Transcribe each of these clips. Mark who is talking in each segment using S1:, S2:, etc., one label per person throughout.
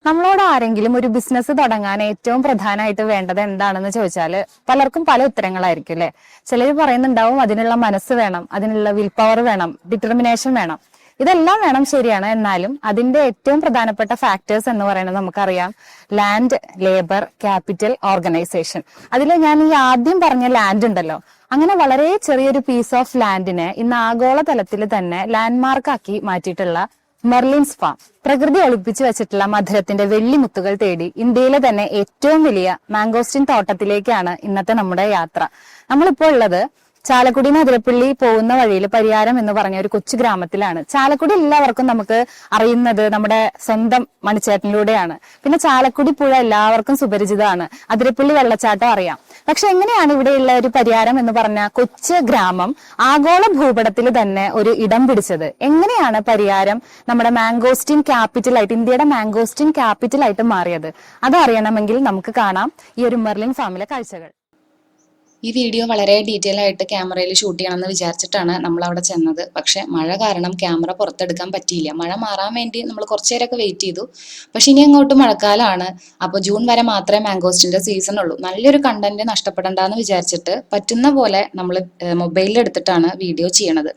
S1: നമ്മളോട് ആരെങ്കിലും ഒരു ബിസിനസ് തുടങ്ങാൻ ഏറ്റവും പ്രധാനമായിട്ട് വേണ്ടത് എന്താണെന്ന് ചോദിച്ചാൽ പലർക്കും പല ഉത്തരങ്ങളായിരിക്കും അല്ലെ. ചിലർ പറയുന്നുണ്ടാവും അതിനുള്ള മനസ്സ് വേണം, അതിനുള്ള വിൽ പവർ വേണം, ഡിറ്റർമിനേഷൻ വേണം. ഇതെല്ലാം വേണം, ശരിയാണ്. എന്നാലും അതിന്റെ ഏറ്റവും പ്രധാനപ്പെട്ട ഫാക്ടേഴ്സ് എന്ന് പറയുന്നത് നമുക്കറിയാം: ലാൻഡ്, ലേബർ, ക്യാപിറ്റൽ, ഓർഗനൈസേഷൻ. അതിൽ ഞാൻ ഈ ആദ്യം പറഞ്ഞ ലാൻഡ് ഉണ്ടല്ലോ, അങ്ങനെ വളരെ ചെറിയൊരു പീസ് ഓഫ് ലാൻഡിനെ ഇന്ന് ആഗോള തലത്തിൽ തന്നെ ലാൻഡ്മാർക്കാക്കി മാറ്റിയിട്ടുള്ള മെർലിൻസ് ഫാം, പ്രകൃതി ഒളിപ്പിച്ചു വെച്ചിട്ടുള്ള മധുരത്തിന്റെ വെള്ളിമുത്തുകൾ തേടി ഇന്ത്യയിലെ തന്നെ ഏറ്റവും വലിയ മാംഗോസ്റ്റിൻ തോട്ടത്തിലേക്കാണ് ഇന്നത്തെ നമ്മുടെ യാത്ര. നമ്മളിപ്പോൾ ഉള്ളത് ചാലക്കുടി അതിരപ്പള്ളി പോകുന്ന വഴിയിൽ പരിയാരം എന്ന് പറഞ്ഞ ഒരു കൊച്ചു ഗ്രാമത്തിലാണ്. ചാലക്കുടി എല്ലാവർക്കും നമുക്ക് അറിയുന്നത് നമ്മുടെ സ്വന്തം മണിച്ചേട്ടനിലൂടെയാണ്. പിന്നെ ചാലക്കുടി പുഴ എല്ലാവർക്കും സുപരിചിതമാണ്. അതിരപ്പള്ളി വെള്ളച്ചാട്ടം അറിയാം. പക്ഷെ എങ്ങനെയാണ് ഇവിടെയുള്ള ഒരു പരിയാരം എന്ന് പറഞ്ഞ കൊച്ചു ഗ്രാമം ആഗോള ഭൂപടത്തിൽ തന്നെ ഒരു ഇടം പിടിച്ചത്? എങ്ങനെയാണ് പരിയാരം നമ്മുടെ മാംഗോസ്റ്റിൻ ക്യാപിറ്റൽ ആയിട്ട്, ഇന്ത്യയുടെ മാംഗോസ്റ്റിൻ ക്യാപിറ്റൽ ആയിട്ട് മാറിയത്? അതറിയണമെങ്കിൽ നമുക്ക് കാണാം ഈ ഒരു മെർലിൻ ഫാമിലെ കാഴ്ചകൾ.
S2: ഈ വീഡിയോ വളരെ ഡീറ്റെയിൽ ആയിട്ട് ക്യാമറയിൽ ഷൂട്ട് ചെയ്യണമെന്ന് വിചാരിച്ചിട്ടാണ് നമ്മൾ അവിടെ ചെന്നത്. പക്ഷെ മഴ കാരണം ക്യാമറ പുറത്തെടുക്കാൻ പറ്റിയില്ല. മഴ മാറാൻ വേണ്ടി നമ്മൾ കുറച്ചു നേരമൊക്കെ വെയിറ്റ് ചെയ്തു. പക്ഷെ ഇനി അങ്ങോട്ട് മഴക്കാലമാണ്. അപ്പോൾ ജൂൺ വരെ മാത്രമേ മാംഗോസ്റ്റിന്റെ സീസൺ ഉള്ളൂ. നല്ലൊരു കണ്ടന്റ് നഷ്ടപ്പെടണ്ടെന്ന് വിചാരിച്ചിട്ട് പറ്റുന്ന പോലെ നമ്മൾ മൊബൈലിൽ എടുത്തിട്ടാണ് വീഡിയോ ചെയ്യണത്.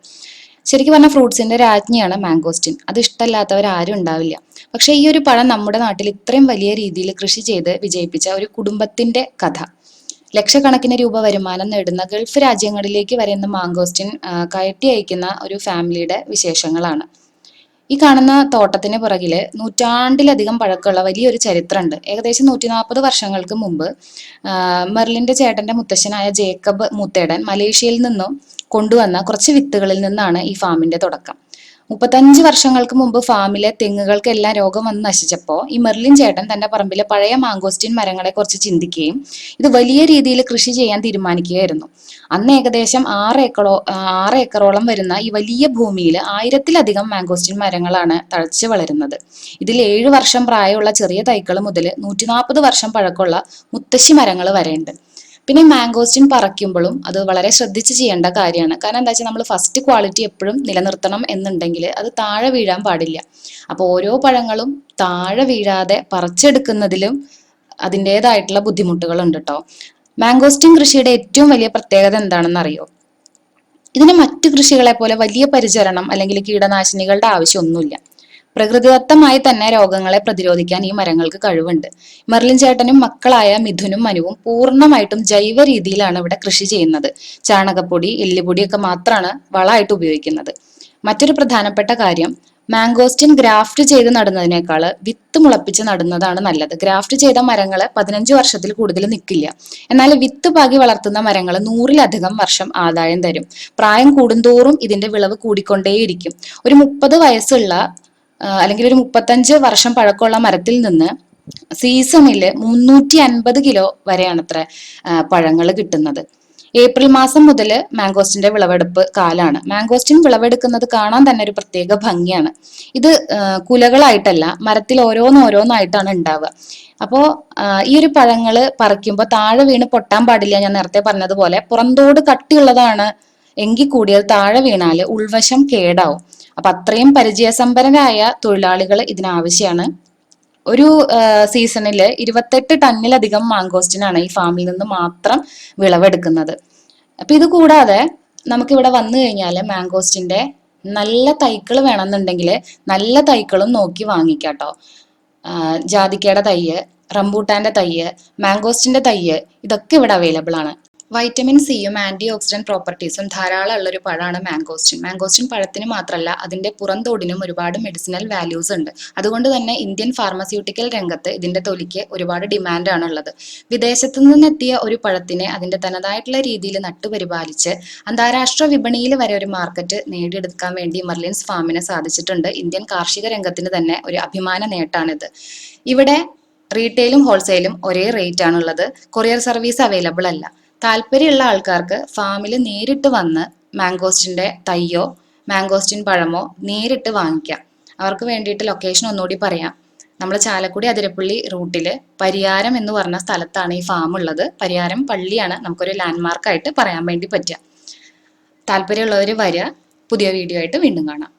S2: ശരിക്കും പറഞ്ഞാൽ ഫ്രൂട്ട്സിന്റെ രാജ്ഞിയാണ് മാംഗോസ്റ്റിൻ. അത് ഇഷ്ടമല്ലാത്തവരാരും ഉണ്ടാവില്ല. പക്ഷെ ഈ ഒരു പഴം നമ്മുടെ നാട്ടിൽ ഇത്രയും വലിയ രീതിയിൽ കൃഷി ചെയ്ത് വിജയിപ്പിച്ച ഒരു കുടുംബത്തിന്റെ കഥ. ലക്ഷക്കണക്കിന് രൂപ വരുമാനം നേടുന്ന ഗൾഫ് രാജ്യങ്ങളിലേക്ക് വരെ ഇന്ന് മാംഗോസ്റ്റിൻ കയറ്റി അയക്കുന്ന ഒരു ഫാമിലിയുടെ വിശേഷങ്ങളാണ്. ഈ കാണുന്ന തോട്ടത്തിന് പുറകില് നൂറ്റാണ്ടിലധികം പഴക്കമുള്ള വലിയൊരു ചരിത്രമുണ്ട്. ഏകദേശം 140 വർഷങ്ങൾക്ക് മുമ്പ് മെർലിന്റെ ചേട്ടന്റെ മുത്തശ്ശനായ ജേക്കബ് മൂത്തേടൻ മലേഷ്യയിൽ നിന്നും കൊണ്ടുവന്ന കുറച്ച് വിത്തുകളിൽ നിന്നാണ് ഈ ഫാമിന്റെ തുടക്കം. 35 വർഷങ്ങൾക്ക് മുമ്പ് ഫാമിലെ തെങ്ങുകൾക്കെല്ലാം രോഗം വന്ന് നശിച്ചപ്പോൾ ഈ മെർലിൻ ചേട്ടൻ തന്റെ പറമ്പിലെ പഴയ മാങ്കോസ്റ്റിൻ മരങ്ങളെ കുറിച്ച് ചിന്തിക്കുകയും ഇത് വലിയ രീതിയിൽ കൃഷി ചെയ്യാൻ തീരുമാനിക്കുകയായിരുന്നു. അന്ന് ഏകദേശം 6 ഏക്കറോളം വരുന്ന ഈ വലിയ ഭൂമിയിൽ 1000-ലധികം മാങ്കോസ്റ്റിൻ മരങ്ങളാണ് തഴച്ച് വളരുന്നത്. ഇതിൽ 7 വർഷം പ്രായമുള്ള ചെറിയ തൈകൾ മുതൽ 140 വർഷം പഴക്കമുള്ള മുത്തശ്ശി മരങ്ങൾ വരെയുണ്ട്. പിന്നെ മാംഗോസ്റ്റിൻ പറിക്കുമ്പോഴും അത് വളരെ ശ്രദ്ധിച്ച് ചെയ്യേണ്ട കാര്യമാണ്. കാരണം എന്താ വെച്ചാൽ നമ്മൾ ഫസ്റ്റ് ക്വാളിറ്റി എപ്പോഴും നിലനിർത്തണം എന്നുണ്ടെങ്കിൽ അത് താഴെ വീഴാൻ പാടില്ല. അപ്പോൾ ഓരോ പഴങ്ങളും താഴെ വീഴാതെ പറിച്ചെടുക്കുന്നതിലും അതിൻ്റെതായിട്ടുള്ള ബുദ്ധിമുട്ടുകളുണ്ട് കേട്ടോ. മാംഗോസ്റ്റിൻ കൃഷിയുടെ ഏറ്റവും വലിയ പ്രത്യേകത എന്താണെന്ന് അറിയോ? ഇതിന് മറ്റു കൃഷികളെ പോലെ വലിയ പരിചരണം അല്ലെങ്കിൽ കീടനാശിനികളുടെ ആവശ്യമൊന്നുമില്ല. പ്രകൃതിദത്തമായി തന്നെ രോഗങ്ങളെ പ്രതിരോധിക്കാൻ ഈ മരങ്ങൾക്ക് കഴിവുണ്ട്. മെർലിൻ ചേട്ടനും മക്കളായ മിഥുനും മനുവും പൂർണ്ണമായിട്ടും ജൈവ രീതിയിലാണ് ഇവിടെ കൃഷി ചെയ്യുന്നത്. ചാണകപ്പൊടി, എല്ലുപൊടിയൊക്കെ മാത്രമാണ് വളമായിട്ട് ഉപയോഗിക്കുന്നത്. മറ്റൊരു പ്രധാനപ്പെട്ട കാര്യം, മാംഗോസ്റ്റിൻ ഗ്രാഫ്റ്റ് ചെയ്ത് നടുന്നതിനേക്കാൾ വിത്ത് മുളപ്പിച്ച് നടുന്നതാണ് നല്ലത്. ഗ്രാഫ്റ്റ് ചെയ്ത മരങ്ങൾ 15 വർഷത്തിൽ കൂടുതൽ നിൽക്കില്ല. എന്നാൽ വിത്ത് പാകി വളർത്തുന്ന മരങ്ങൾ 100-ലധികം വർഷം ആദായം തരും. പ്രായം കൂടുന്തോറും ഇതിന്റെ വിളവ് കൂടിക്കൊണ്ടേയിരിക്കും. ഒരു 30 വയസ്സുള്ള അല്ലെങ്കിൽ ഒരു 35 വർഷം പഴക്കമുള്ള മരത്തിൽ നിന്ന് സീസണിൽ 350 കിലോ വരെയാണ് അത്ര പഴങ്ങൾ കിട്ടുന്നത്. ഏപ്രിൽ മാസം മുതൽ മാംഗോസ്റ്റിന്റെ വിളവെടുപ്പ് കാലാണ്. മാംഗോസ്റ്റിൻ വിളവെടുക്കുന്നത് കാണാൻ തന്നെ ഒരു പ്രത്യേക ഭംഗിയാണ്. ഇത് കുലകളായിട്ടല്ല, മരത്തിൽ ഓരോന്നായിട്ടാണ് ഉണ്ടാവുക. അപ്പോൾ ഈ ഒരു പഴങ്ങള് പറിക്കുമ്പോൾ താഴെ വീണ് പൊട്ടാൻ പാടില്ല. ഞാൻ നേരത്തെ പറഞ്ഞതുപോലെ പുറന്തോട് കട്ടിയുള്ളതാണ് എങ്കിൽ കൂടി അത് താഴെ വീണാല് ഉൾവശം കേടാവും. അപ്പൊ അത്രയും പരിചയസമ്പന്നരായ തൊഴിലാളികൾ ഇതിനാവശ്യമാണ്. ഒരു സീസണിൽ 28 ടണ്ണിലധികം മാംഗോസ്റ്റിനാണ് ഈ ഫാമിൽ നിന്ന് മാത്രം വിളവെടുക്കുന്നത്. അപ്പൊ ഇത് കൂടാതെ നമുക്കിവിടെ വന്നു കഴിഞ്ഞാൽ മാംഗോസ്റ്റിന്റെ നല്ല തൈകൾ വേണമെന്നുണ്ടെങ്കിൽ നല്ല തൈകളും നോക്കി വാങ്ങിക്കാട്ടോ. ജാതിക്കയുടെ തയ്യ്, റംബൂട്ടാന്റെ തയ്യ്, മാംഗോസ്റ്റിന്റെ തയ്യ്, ഇതൊക്കെ ഇവിടെ അവൈലബിൾ ആണ്. വൈറ്റമിൻ സിയും ആന്റി ഓക്സിഡന്റ് പ്രോപ്പർട്ടീസും ധാരാളം ഉള്ള ഒരു പഴമാണ് മാംഗോസ്റ്റിൻ. മാംഗോസ്റ്റിൻ പഴത്തിന് മാത്രമല്ല അതിന്റെ പുറന്തോടിനും ഒരുപാട് മെഡിസിനൽ വാല്യൂസ് ഉണ്ട്. അതുകൊണ്ട് തന്നെ ഇന്ത്യൻ ഫാർമസ്യൂട്ടിക്കൽ രംഗത്ത് ഇതിന്റെ തൊലിക്ക് ഒരുപാട് ഡിമാൻഡാണ് ഉള്ളത്. വിദേശത്തു നിന്നെത്തിയ ഒരു പഴത്തിനെ അതിന്റെ തനതായിട്ടുള്ള രീതിയിൽ നട്ടുപരിപാലിച്ച് അന്താരാഷ്ട്ര വിപണിയിൽ വരെ ഒരു മാർക്കറ്റ് നേടിയെടുക്കാൻ വേണ്ടി മെർലിൻസ് ഫാമിന് സാധിച്ചിട്ടുണ്ട്. ഇന്ത്യൻ കാർഷിക രംഗത്തിന് തന്നെ ഒരു അഭിമാന നേട്ടാണിത്. ഇവിടെ റീറ്റെയിലും ഹോൾസെയിലും ഒരേ റേറ്റ് ആണുള്ളത്. കൊറിയർ സർവീസ് അവൈലബിൾ അല്ല. താല്പര്യമുള്ള ആൾക്കാർക്ക് ഫാമിൽ നേരിട്ട് വന്ന് മാംഗോസ്റ്റിന്റെ തയ്യോ മാംഗോസ്റ്റിൻ പഴമോ നേരിട്ട് വാങ്ങിക്കാം. അവർക്ക് വേണ്ടിയിട്ട് ലൊക്കേഷൻ ഒന്നുകൂടി പറയാം. നമ്മൾ ചാലക്കുടി അതിരപ്പള്ളി റൂട്ടില് പരിയാരം എന്ന് പറഞ്ഞ സ്ഥലത്താണ് ഈ ഫാം ഉള്ളത്. പരിയാരം പള്ളിയാണ് നമുക്കൊരു ലാൻഡ്മാർക്കായിട്ട് പറയാൻ വേണ്ടി പറ്റുക. താല്പര്യമുള്ളവർ വരിക. പുതിയ വീഡിയോ ആയിട്ട് വീണ്ടും കാണാം.